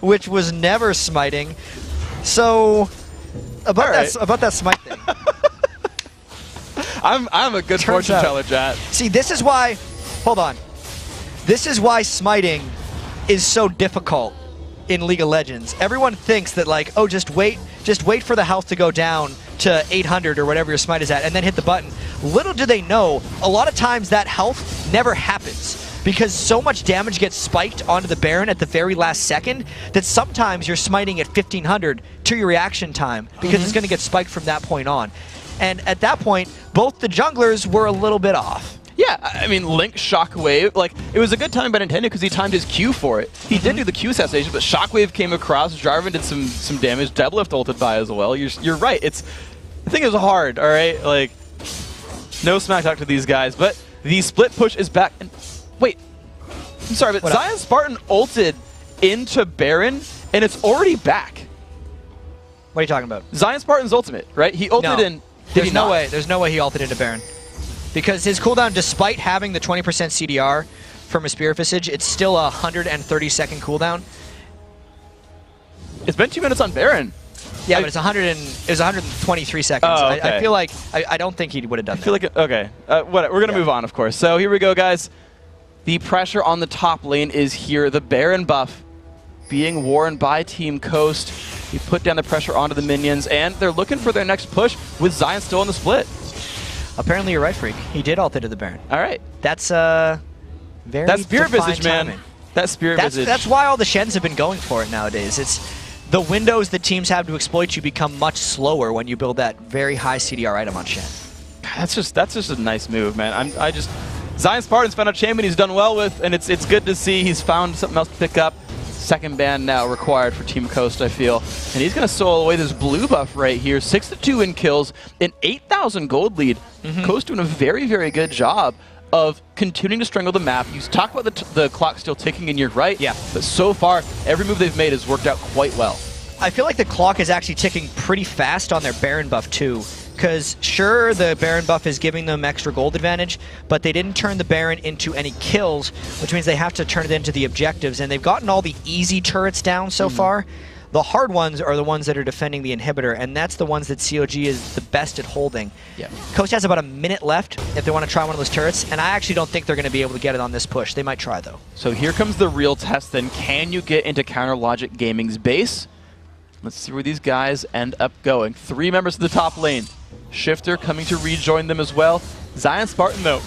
which was never smiting. So, about that smite thing. I'm a good fortune teller, Jat. See, this is why, hold on. This is why smiting is so difficult in League of Legends. Everyone thinks that like, oh, just wait for the health to go down to 800 or whatever your smite is at, and then hit the button. Little do they know, a lot of times that health never happens, because so much damage gets spiked onto the Baron at the very last second that sometimes you're smiting at 1500 to your reaction time, because it's going to get spiked from that point on. And at that point, both the junglers were a little bit off. Yeah, I mean, Link Shockwave, like, it was a good time by Nintendo because he timed his Q for it. He did do the Q assassination, but Shockwave came across, Jarvan did some damage, Doublelift ulted by as well. You're right, the thing is hard, all right? Like, no smack talk to these guys, but the split push is back. And wait, I'm sorry, but Zion Spartan ulted into Baron, and it's already back. What are you talking about? Zion Spartan's ultimate, right? He ulted in... There's no way he ulted into Baron. Because his cooldown, despite having the 20% CDR from a Spear Visage, it's still a 130-second cooldown. It's been 2 minutes on Baron. Yeah, but it was 123 seconds. Oh, okay. I feel like I don't think he would have done that. I feel like okay. We're gonna move on, of course. So here we go, guys. The pressure on the top lane is here. The Baron buff being worn by Team Coast. He put down the pressure onto the minions, and they're looking for their next push with Zion still in the split. Apparently you're right, Freak. He did ult into the Baron. All right. That's very That Spirit Visage, timing. man. That Spirit Visage. That's why all the Shens have been going for it nowadays. It's the windows that teams have to exploit you become much slower when you build that very high CDR item on Shen. That's just a nice move, man. Zion Spartan's found a champion he's done well with, and it's good to see he's found something else to pick up. Second ban now required for Team Coast, I feel. And he's going to solo away this blue buff right here. 6-2 in kills, an 8,000 gold lead. Coast doing a very, very good job of continuing to strangle the map. You talk about the clock still ticking, and you're right. Yeah. But so far, every move they've made has worked out quite well. I feel like the clock is actually ticking pretty fast on their Baron buff, too. Because, sure, the Baron buff is giving them extra gold advantage, but they didn't turn the Baron into any kills, which means they have to turn it into the objectives. And they've gotten all the easy turrets down so far. The hard ones are the ones that are defending the inhibitor, and that's the ones that CLG is the best at holding. Yeah. Coast has about a minute left if they want to try one of those turrets, and I actually don't think they're going to be able to get it on this push. They might try, though. So here comes the real test, then. Can you get into Counter Logic Gaming's base? Let's see where these guys end up going. 3 members of the top lane. Shifter coming to rejoin them as well. Zion Spartan, though,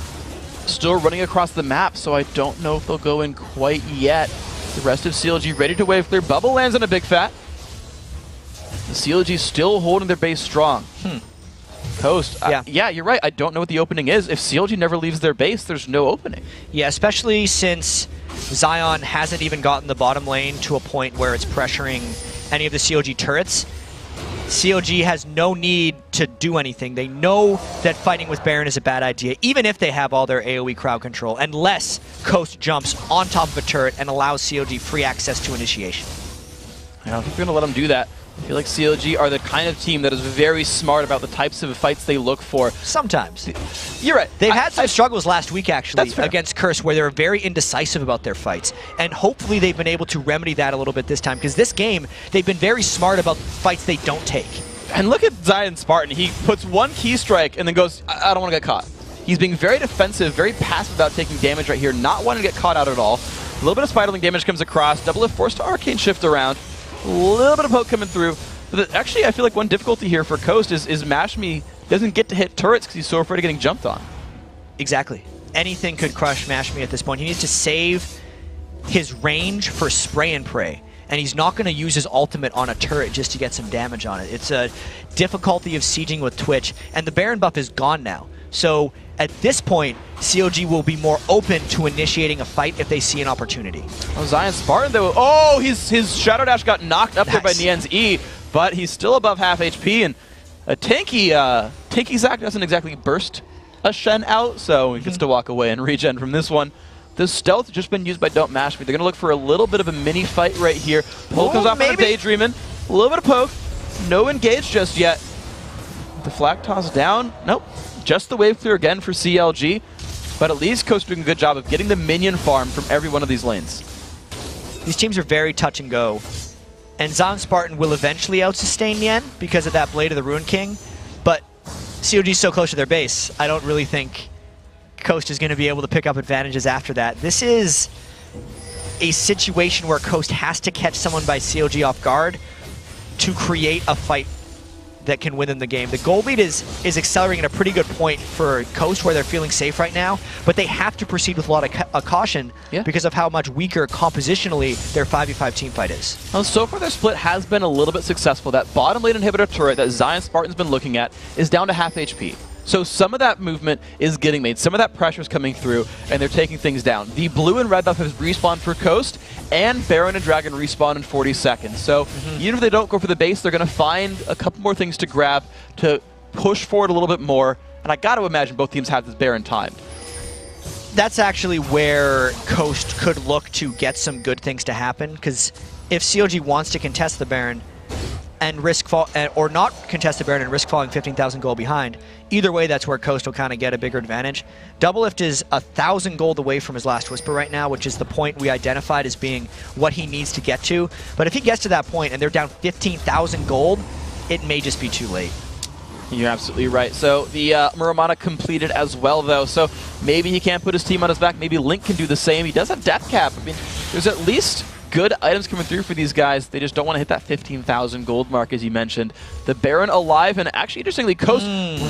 still running across the map, so I don't know if they'll go in quite yet. The rest of CLG ready to wave clear. Bubble lands on a big fat. The CLG still holding their base strong. Coast, yeah, you're right. I don't know what the opening is. If CLG never leaves their base, there's no opening. Yeah, especially since Zion hasn't even gotten the bottom lane to a point where it's pressuring any of the CLG turrets. CLG has no need to do anything. They know that fighting with Baron is a bad idea, even if they have all their AoE crowd control, unless Coast jumps on top of a turret and allows CLG free access to initiation. I don't think they're going to let them do that. I feel like CLG are the kind of team that is very smart about the types of fights they look for. Sometimes. You're right. They've had some struggles last week, actually, That's fair. against Curse, where they were very indecisive about their fights. And hopefully they've been able to remedy that a little bit this time, because this game, they've been very smart about fights they don't take. And look at Zion Spartan. He puts one key strike and then goes, I don't want to get caught. He's being very defensive, very passive about taking damage right here, not wanting to get caught out at all. A little bit of Spiderling damage comes across. Double Lift forced to Arcane Shift around. A little bit of poke coming through. But actually, I feel like one difficulty here for Coast is Mashme doesn't get to hit turrets because he's so afraid of getting jumped on. Exactly. Anything could crush Mashme at this point. He needs to save his range for spray and pray. And he's not going to use his ultimate on a turret just to get some damage on it. It's a difficulty of sieging with Twitch, and the Baron buff is gone now. So at this point, CLG will be more open to initiating a fight if they see an opportunity. Oh, Zion Spartan, though. Oh, his Shadow Dash got knocked up there by Nien's E, but he's still above half HP, and a tanky Zac doesn't exactly burst a Shen out, so he gets to walk away and regen from this one. The stealth has just been used by Don't Mash Me. They're going to look for a little bit of a mini fight right here. Poke comes off on a Daydreamin'. A little bit of poke. No engage just yet. The flag toss down. Nope. Just the wave clear again for CLG. But at least Coast doing a good job of getting the minion farm from every one of these lanes. These teams are very touch and go. And Zion Spartan will eventually out-sustain Nien because of that Blade of the Ruin King. But CLG is so close to their base, I don't really think Coast is going to be able to pick up advantages after that. This is a situation where Coast has to catch someone by CLG off guard to create a fight that can win them the game. The gold lead is accelerating at a pretty good point for Coast, where they're feeling safe right now, but they have to proceed with a lot of caution because of how much weaker compositionally their 5v5 team fight is. Well, so far their split has been a little bit successful. That bottom lane inhibitor turret that Zion Spartan's been looking at is down to half HP. So some of that movement is getting made, some of that pressure is coming through, and they're taking things down. The blue and red buff has respawned for Coast, and Baron and Dragon respawn in 40 seconds. So even if they don't go for the base, they're going to find a couple more things to grab to push forward a little bit more. And I got to imagine both teams have this Baron timed. That's actually where Coast could look to get some good things to happen, because if CLG wants to contest the Baron and risk or not contest the Baron and risk falling 15,000 gold behind, either way, that's where Coast will kind of get a bigger advantage. Double Lift is 1,000 gold away from his last Whisper right now, which is the point we identified as being what he needs to get to. But if he gets to that point and they're down 15,000 gold, it may just be too late. You're absolutely right. So the Muramana completed as well, though. So maybe he can't put his team on his back. Maybe Link can do the same. He does have death cap. I mean, there's at least good items coming through for these guys. They just don't want to hit that 15,000 gold mark, as you mentioned. The Baron alive, and actually, interestingly, Coast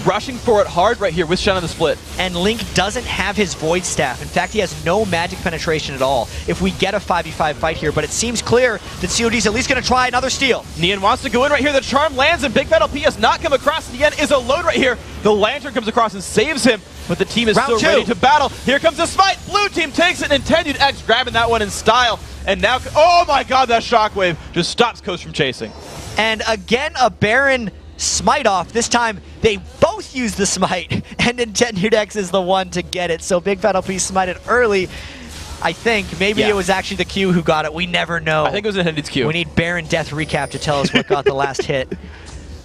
rushing for it hard right here with Shen on the split. And Link doesn't have his Void Staff. In fact, he has no magic penetration at all if we get a 5v5 fight here, but it seems clear that CLG's at least going to try another steal. Nian wants to go in right here. The charm lands, and Big Battle P has not come across. Nian is alone right here. The Lantern comes across and saves him, but the team is still ready to battle. Here comes the smite. Blue team takes it, and Intended X grabbing that one in style. And now, oh my god, that shockwave just stops Coast from chasing. And again, a Baron smite off. This time, they both use the smite, and Intended X is the one to get it. So Big Battle P smited early. I think maybe it was actually the Q who got it. We never know. I think it was Intended's Q. We need Baron Death recap to tell us what got the last hit.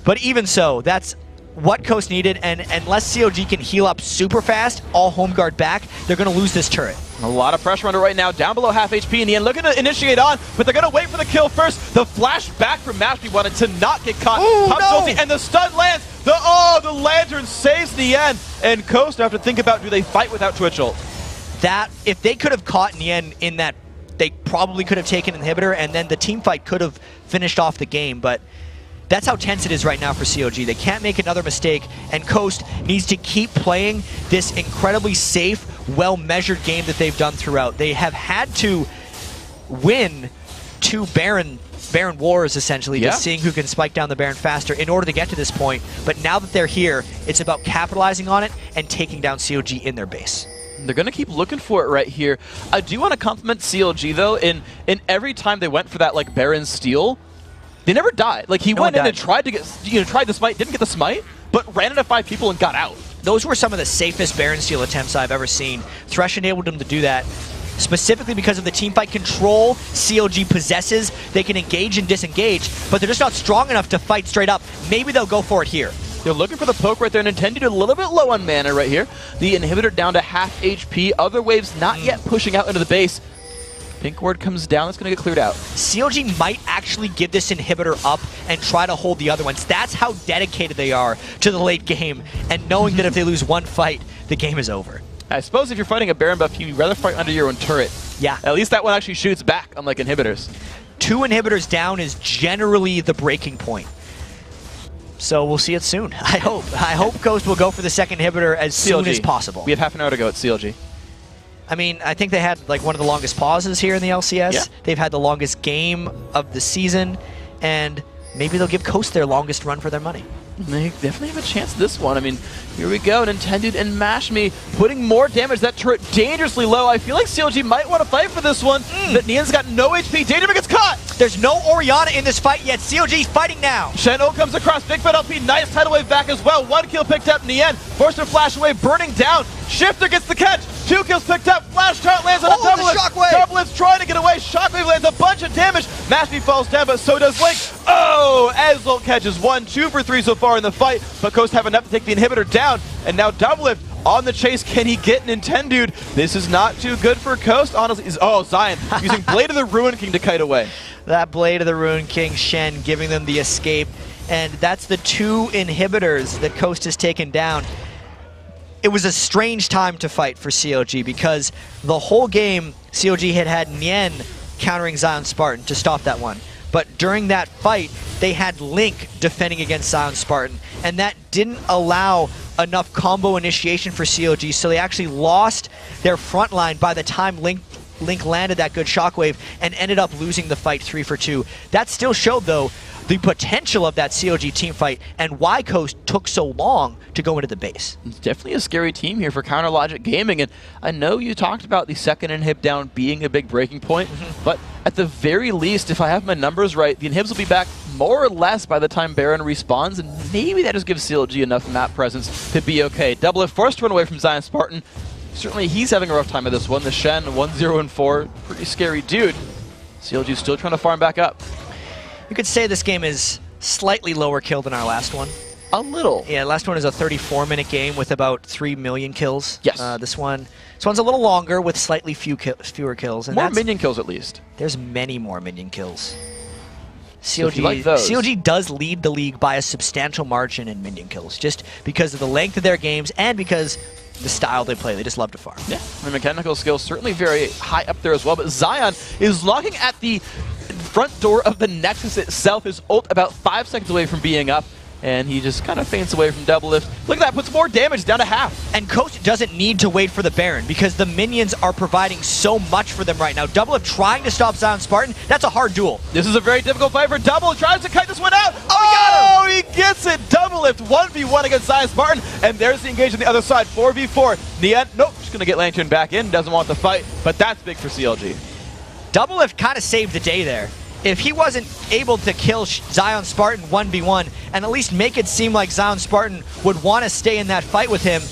But even so, that's what Coast needed, and unless CLG can heal up super fast, all home guard back, they're going to lose this turret. A lot of pressure on it right now, down below half HP in the end, looking to initiate on, but they're going to wait for the kill first. The flash back from Mashby wanted to not get caught. Ooh, no. And the stun lands. The Lantern saves the end, and Coast have to think about, do they fight without Twitch ult? That, if they could have caught Nien in that, they probably could have taken inhibitor, and then the team fight could have finished off the game, but that's how tense it is right now for CLG. They can't make another mistake, and Coast needs to keep playing this incredibly safe, well-measured game that they've done throughout. They have had to win 2 Baron wars, essentially, just seeing who can spike down the Baron faster in order to get to this point. But now that they're here, it's about capitalizing on it and taking down CLG in their base. They're going to keep looking for it right here. I do want to compliment CLG, though. In every time they went for that like Baron steal, they never died. Like, he went in and tried to get, tried the smite, didn't get the smite, but ran into 5 people and got out. Those were some of the safest Baron steal attempts I've ever seen. Thresh enabled them to do that, specifically because of the teamfight control CLG possesses. They can engage and disengage, but they're just not strong enough to fight straight up. Maybe they'll go for it here. They're looking for the poke right there, and Intended a little bit low on mana right here. The inhibitor down to half HP. Other waves not yet pushing out into the base. Pink ward comes down, that's going to get cleared out. CLG might actually give this inhibitor up and try to hold the other ones. That's how dedicated they are to the late game, and knowing that if they lose one fight, the game is over. I suppose if you're fighting a Baron buff, you'd rather fight under your own turret. Yeah. At least that one actually shoots back, unlike inhibitors. 2 inhibitors down is generally the breaking point. So we'll see it soon, I hope. I hope Ghost will go for the second inhibitor as soon as possible. We have half an hour to go at CLG. I mean, I think they had like one of the longest pauses here in the LCS. Yeah. They've had the longest game of the season, and maybe they'll give Coast their longest run for their money. They definitely have a chance this one. I mean, here we go. Intended and Mash Me putting more damage. That turret dangerously low. I feel like CLG might want to fight for this one. But Nian's got no HP. Danger gets caught. There's no Orianna in this fight yet. CLG's fighting now. Shen comes across. Big Fat LP. Nice tidal wave back as well. 1 kill picked up. Nian forced to flash away. Burning down. Shifter gets the catch. 2 kills picked up. Flash shot lands on a double. Doublet's trying to get away. Shockwave lands a bunch of damage. Mashby falls down, but so does Link. Oh, Ezreal catches 1, 2 for 3 so far in the fight, but Coast have enough to take the inhibitor down, and now Doublelift on the chase. Can he get an Intended? This is not too good for Coast, honestly. Oh, Zion using Blade of the Ruin King to kite away. That Blade of the Ruin King, Shen, giving them the escape, and that's the 2 inhibitors that Coast has taken down. It was a strange time to fight for CLG because the whole game, CLG had Nien countering Zion Spartan to stop that one. But during that fight, they had Link defending against Zion Spartan, and that didn't allow enough combo initiation for CLG, so they actually lost their front line by the time Link landed that good shockwave and ended up losing the fight 3 for 2. That still showed, though, the potential of that CLG team fight and why Coast took so long to go into the base. It's definitely a scary team here for Counter Logic Gaming, and I know you talked about the second inhib down being a big breaking point, but at the very least, if I have my numbers right, the inhibs will be back more or less by the time Baron respawns, and maybe that just gives CLG enough map presence to be okay. Doublelift forced to run away from Zion Spartan. Certainly he's having a rough time of this one. The Shen, 1-0-4, pretty scary dude. CLG still trying to farm back up. You could say this game is slightly lower kill than our last one. A little. Yeah, last one is a 34-minute game with about 3 million kills. Yes. This one's a little longer with slightly fewer kills. And more minion kills at least. There's many more minion kills. CLG does lead the league by a substantial margin in minion kills, just because of the length of their games and because the style they play. They just love to farm. Yeah, the mechanical skill certainly very high up there as well, but Zion is locking at the front door of the Nexus itself. His ult about 5 seconds away from being up, and he just kind of faints away from double lift. Look at that, puts more damage down to half. And Coast doesn't need to wait for the Baron because the minions are providing so much for them right now. Double lift trying to stop Zion Spartan, that's a hard duel. This is a very difficult fight for Double. Tries to kite this one out. Oh, he gets it. Double lift 1v1 against Zion Spartan, and there's the engage on the other side. 4v4. Nien, nope, just going to get Lantern back in. Doesn't want the fight, but that's big for CLG. Double lift kind of saved the day there. If he wasn't able to kill Zion Spartan 1v1 and at least make it seem like Zion Spartan would want to stay in that fight with him,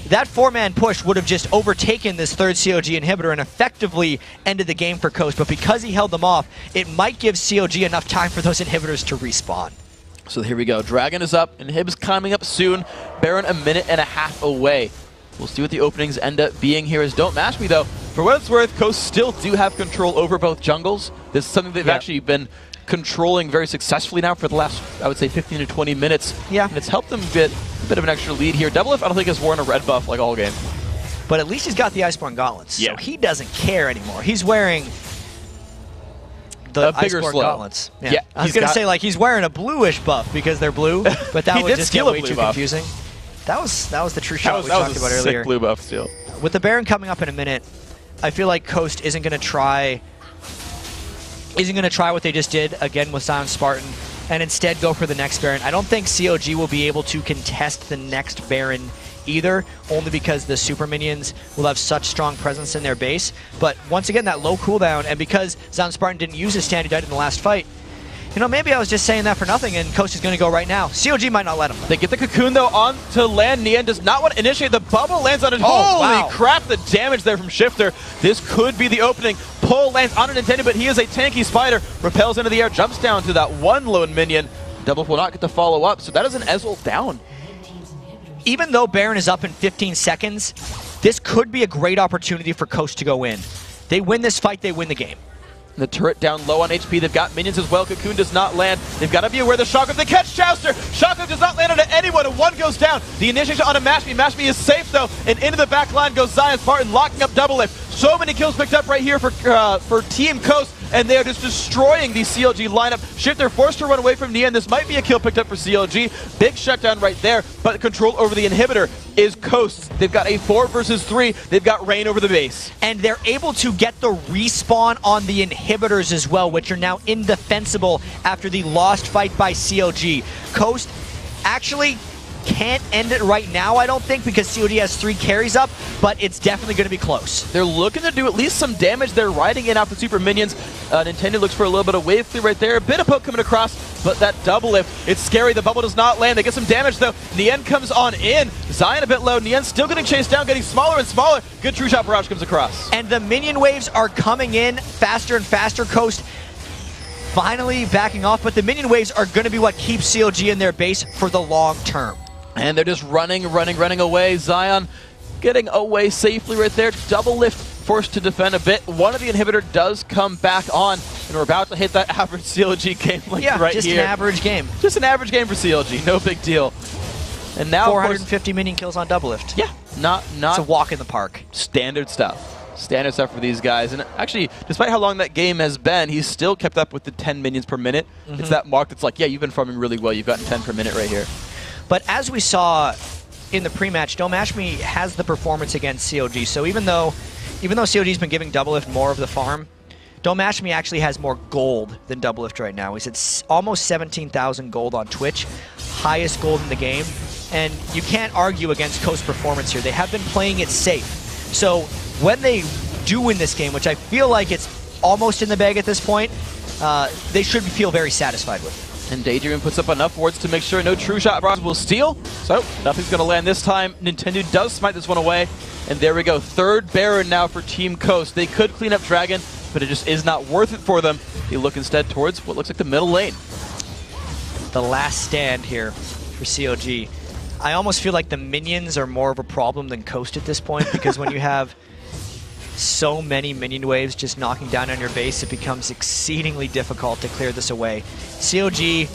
that 4-man push would have just overtaken this third CLG inhibitor and effectively ended the game for Coast. But because he held them off, it might give CLG enough time for those inhibitors to respawn. So here we go. Dragon is up, Inhib's coming up soon. Baron a minute and a half away. We'll see what the openings end up being here. As Don't Mash Me, though, for what it's worth, Coast still do have control over both jungles. This is something they've actually been controlling very successfully now for the last, I would say, 15 to 20 minutes. Yeah. And it's helped them get a bit of an extra lead here. Double Lift, I don't think, has worn a red buff like all game. But at least he's got the Iceborne Gauntlets, so he doesn't care anymore. He's wearing the Iceborne Gauntlets. Yeah. I was going to say, like, he's wearing a bluish buff because they're blue, but that would just get way too confusing. That was the true shot we talked about earlier. Sick blue buff steal. With the Baron coming up in a minute, I feel like Coast isn't going to try what they just did again with Zion Spartan and instead go for the next Baron. I don't think CLG will be able to contest the next Baron either, only because the super minions will have such strong presence in their base. But once again, that low cooldown, and because Zion Spartan didn't use his stand, he died in the last fight. You know, maybe I was just saying that for nothing, and Coast is going to go right now. CLG might not let him. They get the cocoon, though, on to land. Nien does not want to initiate. The bubble lands on it. Holy crap, the damage there from Shifter. This could be the opening. Pull lands on an intended, but he is a tanky spider. Repels into the air, jumps down to that one lone minion. Double will not get to follow up, so that is an Ezreal down. Even though Baron is up in 15 seconds, this could be a great opportunity for Coast to go in. They win this fight, they win the game. The turret down low on HP. They've got minions as well. Cocoon does not land. They've got to be aware of the Shockwave. They catch Chowster. Shockwave does not land onto anyone, and one goes down. The initiation on a Mashme. Mashme is safe, though, and into the back line goes Zion Spartan, locking up Double Lift. So many kills picked up right here for Team Coast, and they are just destroying the CLG lineup. Shifter forced to run away from Nien. This might be a kill picked up for CLG. Big shutdown right there, but control over the inhibitor is Coast. They've got a 4 versus 3. They've got Rain over the base. And they're able to get the respawn on the inhibitors as well, which are now indefensible after the lost fight by CLG. Coast actually can't end it right now, I don't think, because CLG has 3 carries up, but it's definitely going to be close. They're looking to do at least some damage. They're riding in off the super minions. Nintendo looks for a little bit of wave clear right there. A bit of poke coming across, but that double lift, it's scary. The bubble does not land. They get some damage, though. Nien comes on in. Zion a bit low. Nien still getting chased down, getting smaller and smaller. Good true shot barrage comes across. And the minion waves are coming in faster and faster. Coast finally backing off, but the minion waves are going to be what keeps CLG in their base for the long term. And they're just running away. Zion getting away safely right there. Double lift forced to defend a bit. One of the inhibitor does come back on, and we're about to hit that average CLG game right here. Just an average game. Just an average game for CLG. No big deal. And now 450 minion kills on double lift. Yeah, not it's a walk in the park. Standard stuff. Standard stuff for these guys. And actually, despite how long that game has been, he's still kept up with the 10 minions per minute. It's that mark that's like, yeah, you've been farming really well. You've gotten 10 per minute right here. But as we saw in the pre-match, Don't Mash Me has the performance against CLG. So even though CLG's been giving Double Lift more of the farm, Don't Mash Me actually has more gold than Double Lift right now. He's at almost 17,000 gold on Twitch, highest gold in the game. And you can't argue against Coast's performance here. They have been playing it safe. So when they do win this game, which I feel like it's almost in the bag at this point, they should feel very satisfied with it. And Daydream puts up enough wards to make sure no true shot bronze will steal. So nothing's going to land this time. Nintendo does smite this one away. And there we go. Third Baron now for Team Coast. They could clean up Dragon, but it just is not worth it for them. They look instead towards what looks like the middle lane. The last stand here for CLG. I almost feel like the minions are more of a problem than Coast at this point, because when you have so many minion waves just knocking down on your base, it becomes exceedingly difficult to clear this away. CLG,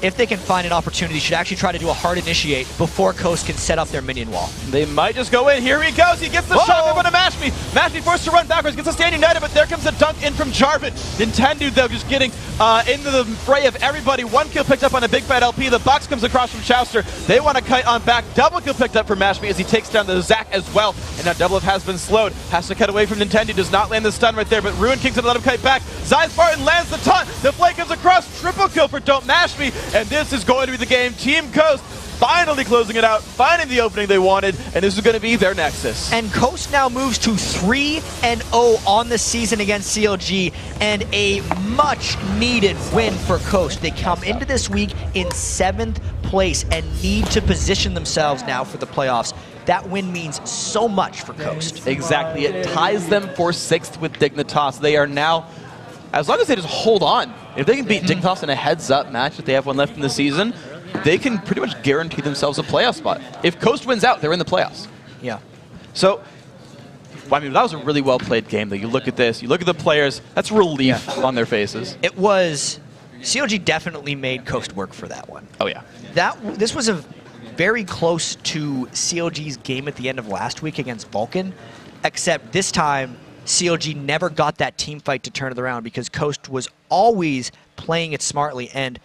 if they can find an opportunity, should actually try to do a hard initiate before Coast can set up their minion wall. They might just go in. Here he goes. He gets the shot in front of Mashpee. Mashpee forced to run backwards, gets a stand united, but there comes a dunk in from Jarvan. Nintendo, though, just getting into the fray of everybody. 1 kill picked up on a big fat LP. The box comes across from Chowster. They want to kite on back. Double kill picked up for Mashpee as he takes down the Zac as well. And now Double has been slowed. Has to cut away from Nintendo. Does not land the stun right there, but Ruin King's going to let him kite back. Zy Spartan lands the taunt. The play comes across. Triple kill for Don't Mashpee. And this is going to be the game. Team Coast finally closing it out, finding the opening they wanted, and this is going to be their Nexus. And Coast now moves to 3-0 on the season against CLG, and a much-needed win for Coast. They come into this week in 7th place and need to position themselves now for the playoffs. That win means so much for Coast. Exactly. It ties them for 6th with Dignitas. They are now, as long as they just hold on, if they can beat Dignitas in a heads-up match, if they have one left in the season, they can pretty much guarantee themselves a playoff spot. If Coast wins out, they're in the playoffs. Yeah. So, well, I mean, that was a really well-played game, though. You look at this, you look at the players, that's relief on their faces. It was, CLG definitely made Coast work for that one. Oh, yeah. This was a very close to CLG's game at the end of last week against Vulcan, except this time, CLG never got that team fight to turn it around because Coast was always playing it smartly and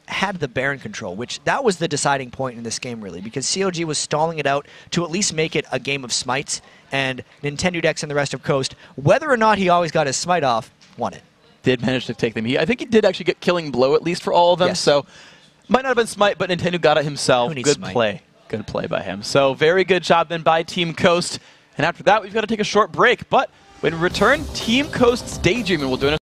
had the Baron control, which that was the deciding point in this game, really, because CLG was stalling it out to at least make it a game of smites, and Nintendo Dex and the rest of Coast, whether or not he always got his smite off, won it. Did manage to take them. I think he did actually get killing blow, at least for all of them, so might not have been smite, but Nintendo got it himself. Good smite? play. Good play by him. So very good job then by Team Coast, and after that, we've got to take a short break, but when we return, Team Coast's Daydreaming will join us.